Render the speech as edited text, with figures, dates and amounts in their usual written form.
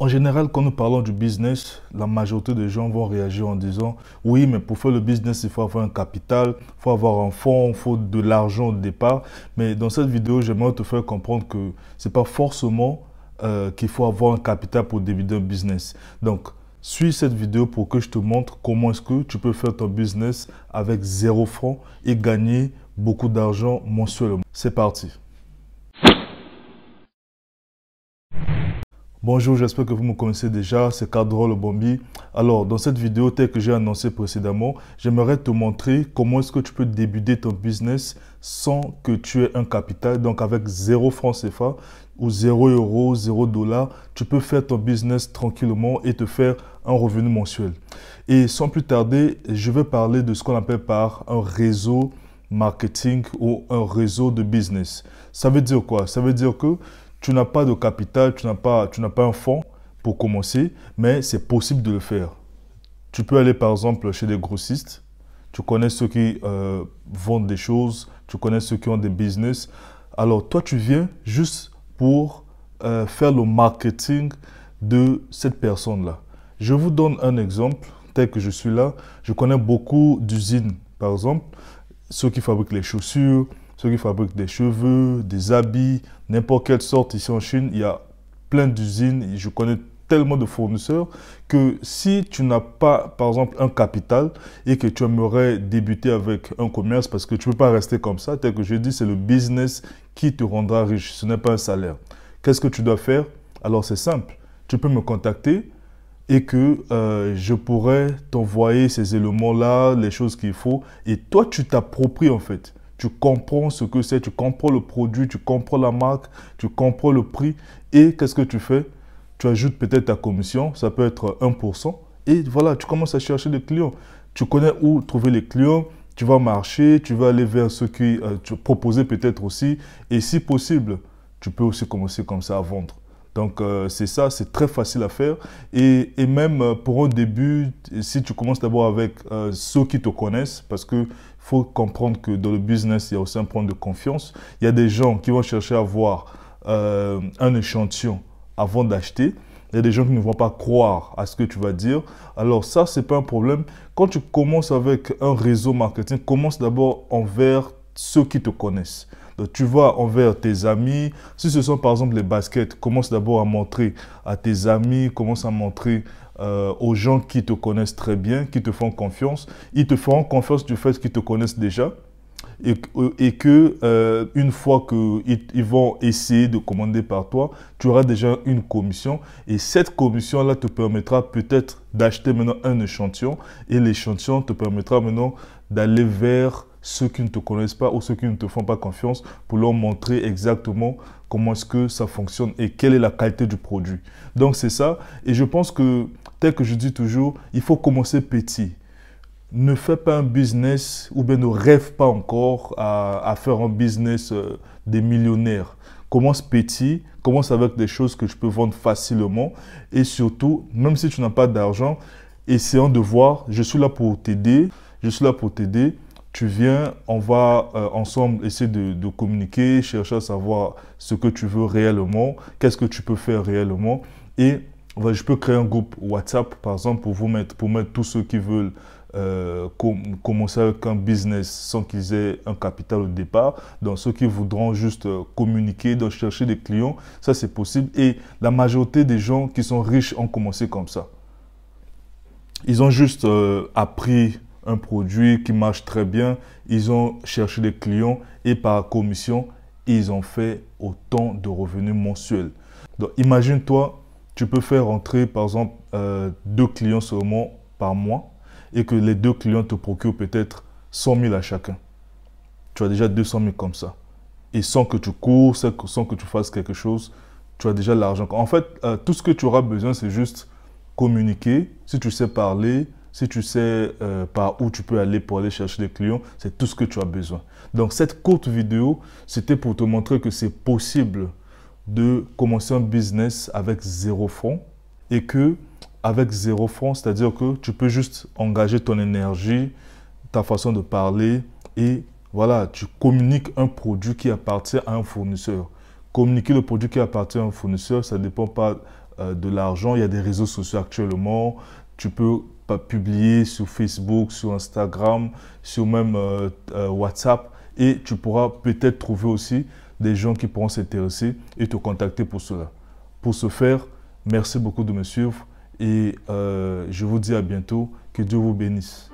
En général, quand nous parlons du business, la majorité des gens vont réagir en disant oui, mais pour faire le business, il faut avoir un capital, il faut avoir un fonds, il faut de l'argent au départ. Mais dans cette vidéo, j'aimerais te faire comprendre que ce n'est pas forcément qu'il faut avoir un capital pour débuter un business. Donc, suis cette vidéo pour que je te montre comment est-ce que tu peux faire ton business avec 0 francs et gagner beaucoup d'argent mensuellement. C'est parti. Bonjour, j'espère que vous me connaissez déjà, c'est Cadrol Bombi. Alors, dans cette vidéo, telle que j'ai annoncé précédemment, j'aimerais te montrer comment est-ce que tu peux débuter ton business sans que tu aies un capital. Donc, avec 0 francs CFA ou 0 euros, 0 dollars, tu peux faire ton business tranquillement et te faire un revenu mensuel. Et sans plus tarder, je vais parler de ce qu'on appelle par un réseau marketing ou un réseau de business. Ça veut dire quoi? Ça veut dire que tu n'as pas de capital, tu n'as pas un fonds pour commencer, mais c'est possible de le faire. Tu peux aller par exemple chez des grossistes, tu connais ceux qui vendent des choses, tu connais ceux qui ont des business. Alors toi, tu viens juste pour faire le marketing de cette personne-là. Je vous donne un exemple, tel que je suis là. Je connais beaucoup d'usines, par exemple, ceux qui fabriquent les chaussures, ceux qui fabriquent des cheveux, des habits, n'importe quelle sorte ici en Chine. Il y a plein d'usines. Je connais tellement de fournisseurs que si tu n'as pas, par exemple, un capital et que tu aimerais débuter avec un commerce, parce que tu ne peux pas rester comme ça, tel que je dis, c'est le business qui te rendra riche. Ce n'est pas un salaire. Qu'est-ce que tu dois faire? Alors, c'est simple. Tu peux me contacter et que je pourrais t'envoyer ces éléments-là, les choses qu'il faut. Et toi, tu t'appropries en fait. Tu comprends ce que c'est, tu comprends le produit, tu comprends la marque, tu comprends le prix. Et qu'est-ce que tu fais? Tu ajoutes peut-être ta commission, ça peut être 1%. Et voilà, tu commences à chercher des clients. Tu connais où trouver les clients, tu vas marcher, tu vas aller vers ceux qui tu proposer peut-être aussi. Et si possible, tu peux aussi commencer comme ça à vendre. Donc, c'est ça, c'est très facile à faire. Et même pour un début, si tu commences d'abord avec ceux qui te connaissent, parce qu'il faut comprendre que dans le business, il y a aussi un point de confiance. Il y a des gens qui vont chercher à avoir un échantillon avant d'acheter. Il y a des gens qui ne vont pas croire à ce que tu vas dire. Alors ça, ce n'est pas un problème. Quand tu commences avec un réseau marketing, commence d'abord envers ceux qui te connaissent. Donc, tu vas envers tes amis. Si ce sont par exemple les baskets, commence d'abord à montrer à tes amis, commence à montrer aux gens qui te connaissent très bien, qui te font confiance. Ils te feront confiance du fait qu'ils te connaissent déjà et que une fois qu'ils vont essayer de commander par toi, tu auras déjà une commission et cette commission-là te permettra peut-être d'acheter maintenant un échantillon et l'échantillon te permettra maintenant d'aller vers ceux qui ne te connaissent pas ou ceux qui ne te font pas confiance pour leur montrer exactement comment est-ce que ça fonctionne et quelle est la qualité du produit. Donc c'est ça et je pense que, tel que je dis toujours, il faut commencer petit. Ne fais pas un business ou bien ne rêve pas encore à faire un business des millionnaires. Commence petit, commence avec des choses que tu peux vendre facilement et surtout, même si tu n'as pas d'argent, essayons de voir, je suis là pour t'aider, je suis là pour t'aider. Tu viens, on va ensemble essayer de communiquer, chercher à savoir ce que tu veux réellement, qu'est-ce que tu peux faire réellement. Et je peux créer un groupe WhatsApp, par exemple, pour mettre tous ceux qui veulent commencer avec un business sans qu'ils aient un capital au départ. Donc, ceux qui voudront juste communiquer, donc chercher des clients, ça c'est possible. Et la majorité des gens qui sont riches ont commencé comme ça. Ils ont juste appris un produit qui marche très bien, ils ont cherché des clients et par commission, ils ont fait autant de revenus mensuels. Donc, imagine-toi, tu peux faire entrer par exemple 2 clients seulement par mois et que les 2 clients te procurent peut-être 100 000 à chacun. Tu as déjà 200 000 comme ça. Et sans que tu cours, sans que tu fasses quelque chose, tu as déjà l'argent. En fait, tout ce que tu auras besoin, c'est juste communiquer. Si tu sais parler, si tu sais par où tu peux aller pour aller chercher des clients, c'est tout ce que tu as besoin. Donc, cette courte vidéo, c'était pour te montrer que c'est possible de commencer un business avec 0 francs et que avec 0 francs, c'est-à-dire que tu peux juste engager ton énergie, ta façon de parler et voilà, tu communiques un produit qui appartient à un fournisseur. Communiquer le produit qui appartient à un fournisseur, ça ne dépend pas de l'argent. Il y a des réseaux sociaux actuellement. Tu peux publier sur Facebook, sur Instagram, sur même WhatsApp. Et tu pourras peut-être trouver aussi des gens qui pourront s'intéresser et te contacter pour cela. Pour ce faire, merci beaucoup de me suivre et je vous dis à bientôt. Que Dieu vous bénisse.